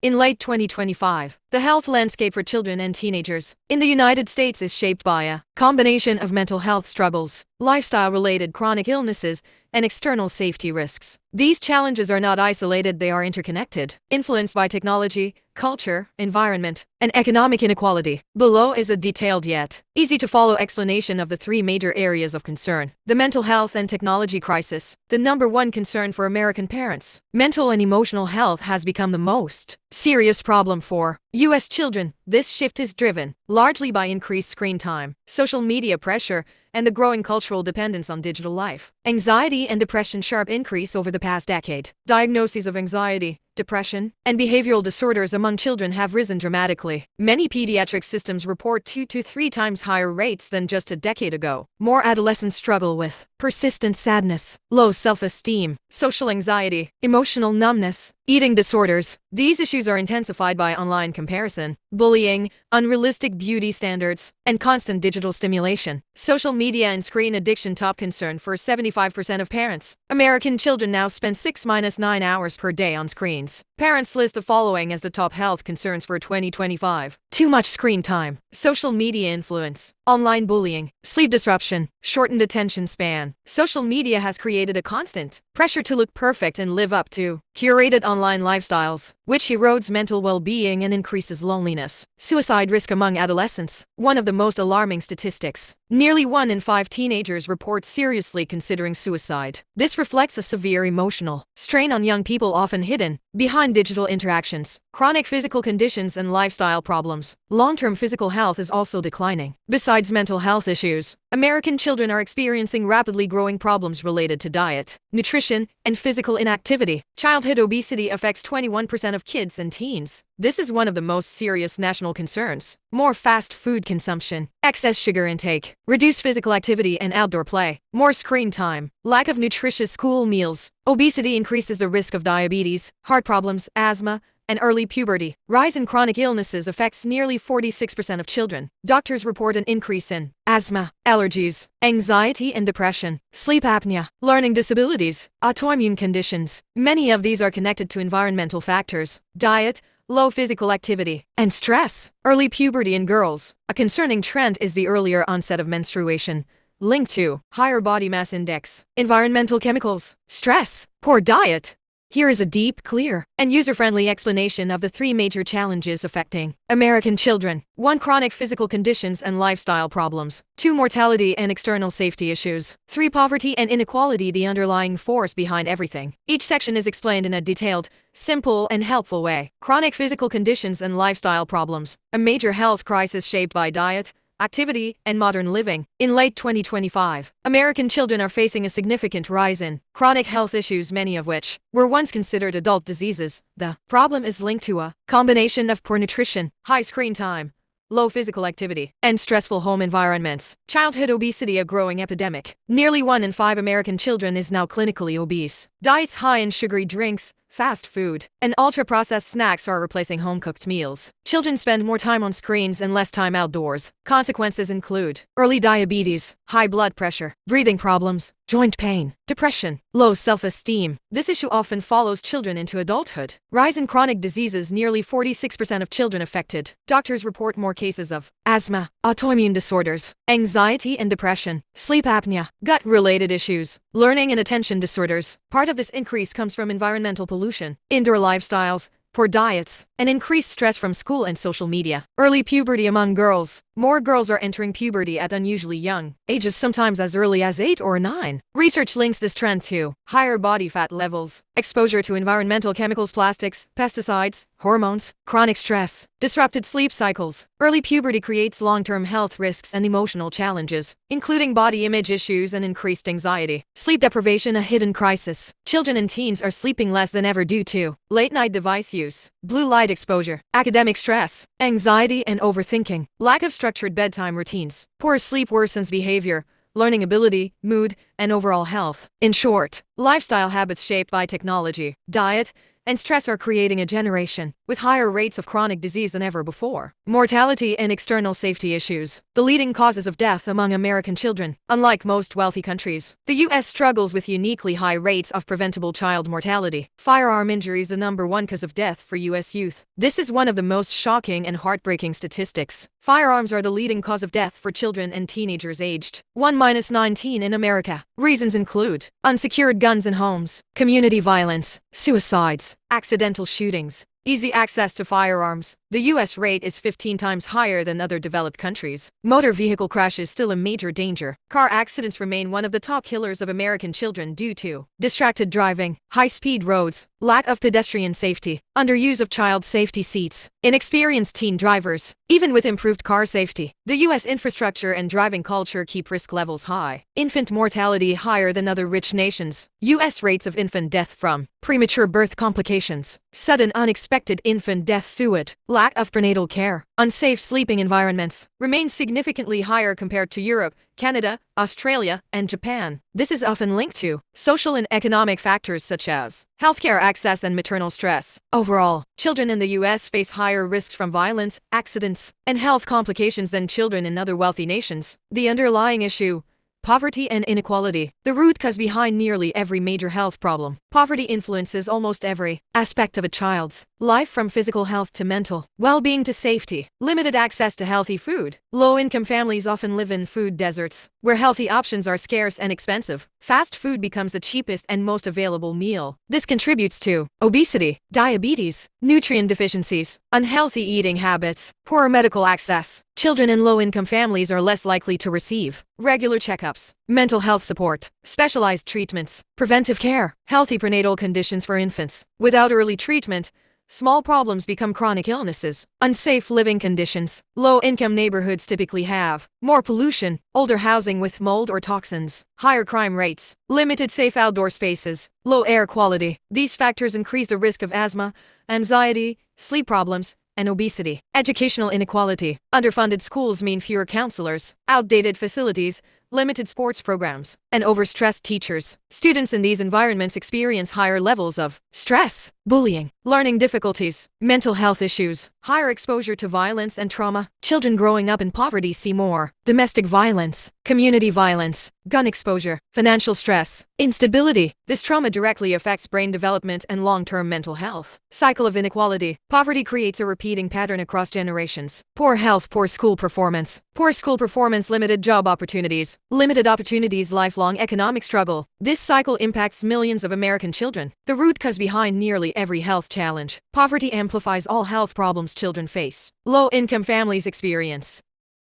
In late 2025, the health landscape for children and teenagers in the United States is shaped by a combination of mental health struggles, lifestyle-related chronic illnesses, and external safety risks. These challenges are not isolated, they are interconnected, influenced by technology, culture, environment, and economic inequality. Below is a detailed yet easy-to-follow explanation of the three major areas of concern. The mental health and technology crisis, the number one concern for American parents. Mental and emotional health has become the most serious problem for U.S. children. This shift is driven largely by increased screen time, social media pressure, and the growing cultural dependence on digital life. Anxiety and depression sharp increase over the past decade. Diagnoses of anxiety, depression, and behavioral disorders among children have risen dramatically. Many pediatric systems report 2 to 3 times higher rates than just a decade ago. More adolescents struggle with persistent sadness, low self-esteem, social anxiety, emotional numbness, eating disorders. These issues are intensified by online comparison, bullying, unrealistic beauty standards, and constant digital stimulation. Social media and screen addiction top concern for 75% of parents. American children now spend 6-9 hours per day on screens. Parents list the following as the top health concerns for 2025. Too much screen time, social media influence, online bullying, sleep disruption, shortened attention span. Social media has created a constant pressure to look perfect and live up to curated online lifestyles, which erodes mental well-being and increases loneliness. Suicide risk among adolescents. One of the most alarming statistics. Nearly 1 in 5 teenagers report seriously considering suicide. This reflects a severe emotional strain on young people, often hidden behind digital interactions, chronic physical conditions, and lifestyle problems. Long-term physical health is also declining. Besides mental health issues, American children are experiencing rapidly growing problems related to diet, nutrition, and physical inactivity. Childhood obesity affects 21% of kids and teens. This is one of the most serious national concerns. More fast food consumption, excess sugar intake, reduced physical activity and outdoor play, more screen time, lack of nutritious school meals. Obesity increases the risk of diabetes, heart problems, asthma, and early puberty. Rise in chronic illnesses affects nearly 46% of children. Doctors report an increase in asthma, allergies, anxiety and depression, sleep apnea, learning disabilities, autoimmune conditions. Many of these are connected to environmental factors, diet, low physical activity, and stress. Early puberty in girls. A concerning trend is the earlier onset of menstruation, linked to higher body mass index, environmental chemicals, stress, poor diet. Here is a deep, clear, and user-friendly explanation of the 3 major challenges affecting American children. 1. Chronic physical conditions and lifestyle problems. 2. Mortality and external safety issues. 3. Poverty and inequality, the underlying force behind everything. Each section is explained in a detailed, simple, and helpful way. Chronic physical conditions and lifestyle problems. A major health crisis shaped by diet, activity, and modern living. In late 2025, American children are facing a significant rise in chronic health issues, many of which were once considered adult diseases. The problem is linked to a combination of poor nutrition, high screen time, low physical activity, and stressful home environments. Childhood obesity, a growing epidemic. Nearly 1 in 5 American children is now clinically obese. Diets high in sugary drinks, fast food, and ultra-processed snacks are replacing home-cooked meals. Children spend more time on screens and less time outdoors. Consequences include early diabetes, high blood pressure, breathing problems, joint pain, depression, low self-esteem. This issue often follows children into adulthood. Rise in chronic diseases, nearly 46% of children affected. Doctors report more cases of asthma, autoimmune disorders, anxiety and depression, sleep apnea, gut-related issues, learning and attention disorders. Part of this increase comes from environmental pollution, indoor lifestyles, poor diets, and increased stress from school and social media. Early puberty among girls. More girls are entering puberty at unusually young ages, sometimes as early as 8 or 9. Research links this trend to higher body fat levels, exposure to environmental chemicals, plastics, pesticides, hormones, chronic stress, disrupted sleep cycles. Early puberty creates long-term health risks and emotional challenges, including body image issues and increased anxiety. Sleep deprivation, a hidden crisis. Children and teens are sleeping less than ever due to late-night device use, blue light exposure, academic stress, anxiety and overthinking, lack of structured bedtime routines. Poor sleep worsens behavior, learning ability, mood, and overall health. In short, lifestyle habits shaped by technology, diet, and stress are creating a generation with higher rates of chronic disease than ever before. Mortality and external safety issues. The leading causes of death among American children. Unlike most wealthy countries, the U.S. struggles with uniquely high rates of preventable child mortality. Firearm injury is the #1 cause of death for U.S. youth. This is one of the most shocking and heartbreaking statistics. Firearms are the leading cause of death for children and teenagers aged 1-19 in America. Reasons include unsecured guns in homes, community violence, suicides, accidental shootings, easy access to firearms. The U.S. rate is 15 times higher than other developed countries. Motor vehicle crashes still a major danger. Car accidents remain one of the top killers of American children due to distracted driving, high-speed roads, lack of pedestrian safety, underuse of child safety seats, inexperienced teen drivers. Even with improved car safety, the U.S. infrastructure and driving culture keep risk levels high. Infant mortality higher than other rich nations. U.S. rates of infant death from premature birth complications, sudden unexpected infant death, suicide, lack of prenatal care, unsafe sleeping environments, remains significantly higher compared to Europe, Canada, Australia, and Japan. This is often linked to social and economic factors such as healthcare access and maternal stress. Overall, children in the U.S. face higher risks from violence, accidents, and health complications than children in other wealthy nations. The underlying issue: poverty and inequality. The root cause behind nearly every major health problem. Poverty influences almost every aspect of a child's life, from physical health to mental well-being to safety. Limited access to healthy food. Low-income families often live in food deserts, where healthy options are scarce and expensive. Fast food becomes the cheapest and most available meal. This contributes to obesity, diabetes, nutrient deficiencies, unhealthy eating habits, poor medical access. Children in low-income families are less likely to receive regular checkups, mental health support, specialized treatments, preventive care, healthy prenatal conditions for infants. Without early treatment, small problems become chronic illnesses. Unsafe living conditions. Low-income neighborhoods typically have more pollution, older housing with mold or toxins, higher crime rates, limited safe outdoor spaces, low air quality. These factors increase the risk of asthma, anxiety, sleep problems, and obesity. Educational inequality. Underfunded schools mean fewer counselors, outdated facilities, limited sports programs, and overstressed teachers. Students in these environments experience higher levels of stress, bullying, learning difficulties, mental health issues, higher exposure to violence and trauma. Children growing up in poverty see more domestic violence, community violence, gun exposure, financial stress, instability. This trauma directly affects brain development and long-term mental health. Cycle of inequality. Poverty creates a repeating pattern across generations. Poor health, poor school performance. Poor school performance, limited job opportunities. Limited opportunities, lifelong economic struggle. This cycle impacts millions of American children. The root cause behind nearly every health challenge. Poverty amplifies all health problems children face. Low-income families experience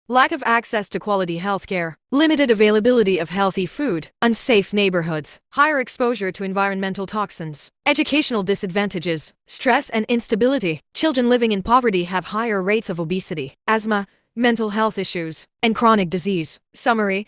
lack of access to quality healthcare, limited availability of healthy food, unsafe neighborhoods, higher exposure to environmental toxins, educational disadvantages, stress and instability. Children living in poverty have higher rates of obesity, asthma, mental health issues, and chronic disease. Summary: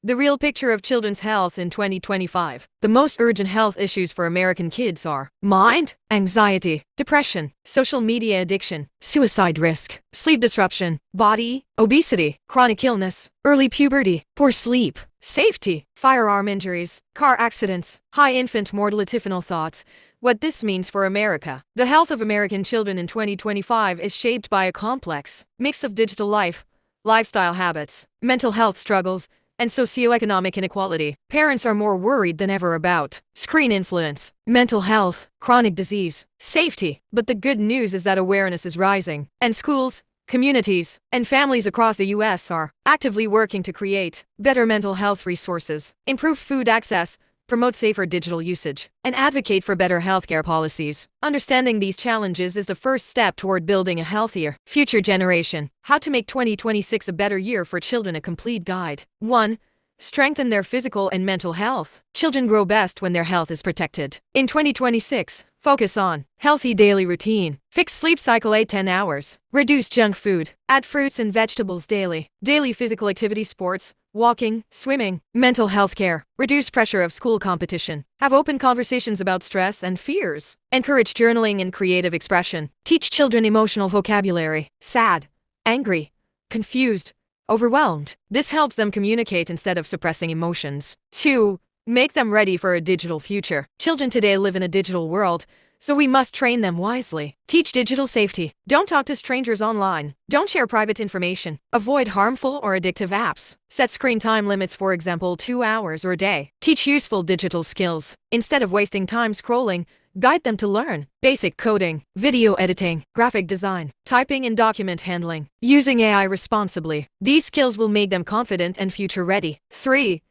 the real picture of children's health in 2025. The most urgent health issues for American kids are mind, anxiety, depression, social media addiction, suicide risk, sleep disruption, body, obesity, chronic illness, early puberty, poor sleep, safety, firearm injuries, car accidents, high infant mortality. Final thoughts: what this means for America. The health of American children in 2025 is shaped by a complex mix of digital life, lifestyle habits, mental health struggles, and socioeconomic inequality. Parents are more worried than ever about screen influence, mental health, chronic disease, safety. But the good news is that awareness is rising, and schools, communities, and families across the U.S. are actively working to create better mental health resources, improve food access, promote safer digital usage, and advocate for better healthcare policies. Understanding these challenges is the first step toward building a healthier future generation. How to make 2026 a better year for children. A complete guide. 1. Strengthen their physical and mental health. Children grow best when their health is protected. In 2026, focus on healthy daily routine. Fix sleep cycle 8-10 hours. Reduce junk food. Add fruits and vegetables daily. Daily physical activity, sports, walking, swimming. Mental health care. Reduce pressure of school competition. Have open conversations about stress and fears. Encourage journaling and creative expression. Teach children emotional vocabulary. Sad, angry, confused, overwhelmed. This helps them communicate instead of suppressing emotions. 2. Make them ready for a digital future. Children today live in a digital world, so we must train them wisely. Teach digital safety. Don't talk to strangers online. Don't share private information. Avoid harmful or addictive apps. Set screen time limits, for example, 2 hours or a day. Teach useful digital skills. Instead of wasting time scrolling, guide them to learn basic coding, video editing, graphic design, typing and document handling, using AI responsibly. These skills will make them confident and future ready. 3.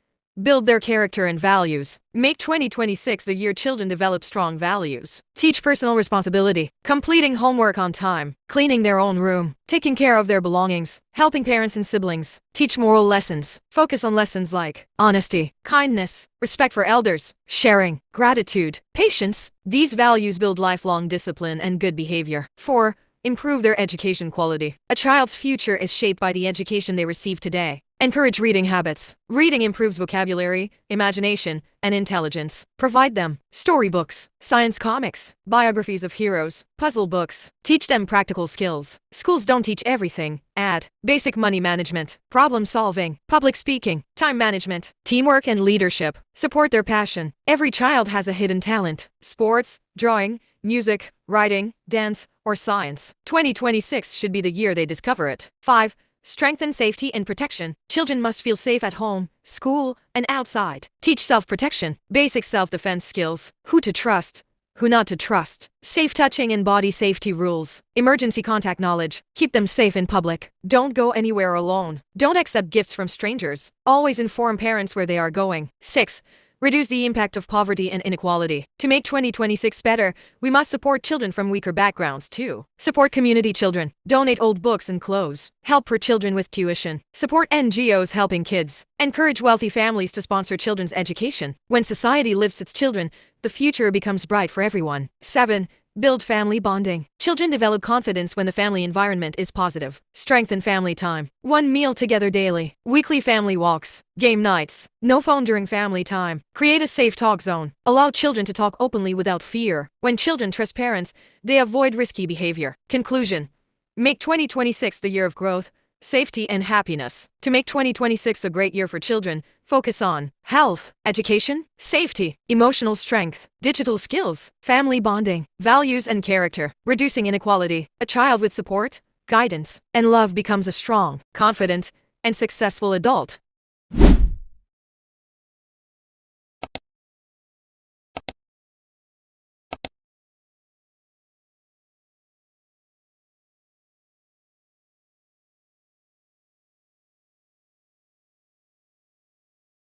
Build their character and values. Make 2026 the year children develop strong values. Teach personal responsibility, completing homework on time, cleaning their own room, taking care of their belongings, helping parents and siblings. Teach moral lessons. Focus on lessons like honesty, kindness, respect for elders, sharing, gratitude, patience. These values build lifelong discipline and good behavior. 4. Improve their education quality. A child's future is shaped by the education they receive today. Encourage reading habits. Reading improves vocabulary, imagination, and intelligence. Provide them storybooks, science comics, biographies of heroes, puzzle books. Teach them practical skills. Schools don't teach everything. Add basic money management, problem solving, public speaking, time management, teamwork and leadership. Support their passion. Every child has a hidden talent. Sports, drawing, music, writing, dance, or science. 2026 should be the year they discover it. 5. Strengthen safety and protection. Children must feel safe at home, school, and outside. Teach self-protection, basic self-defense skills, who to trust, who not to trust, safe touching and body safety rules, emergency contact knowledge. Keep them safe in public. Don't go anywhere alone. Don't accept gifts from strangers. Always inform parents where they are going. 6. Reduce the impact of poverty and inequality. To make 2026 better, we must support children from weaker backgrounds too. Support community children. Donate old books and clothes. Help poor children with tuition. Support NGOs helping kids. Encourage wealthy families to sponsor children's education. When society lifts its children, the future becomes bright for everyone. 7. Build family bonding. Children develop confidence when the family environment is positive. Strengthen family time. One meal together daily. Weekly family walks. Game nights. No phone during family time. Create a safe talk zone. Allow children to talk openly without fear. When children trust parents, they avoid risky behavior. Conclusion. Make 2026 the year of growth, safety, and happiness. To make 2026 a great year for children, focus on health, education, safety, emotional strength, digital skills, family bonding, values and character, reducing inequality. A child with support, guidance, and love becomes a strong, confident, and successful adult.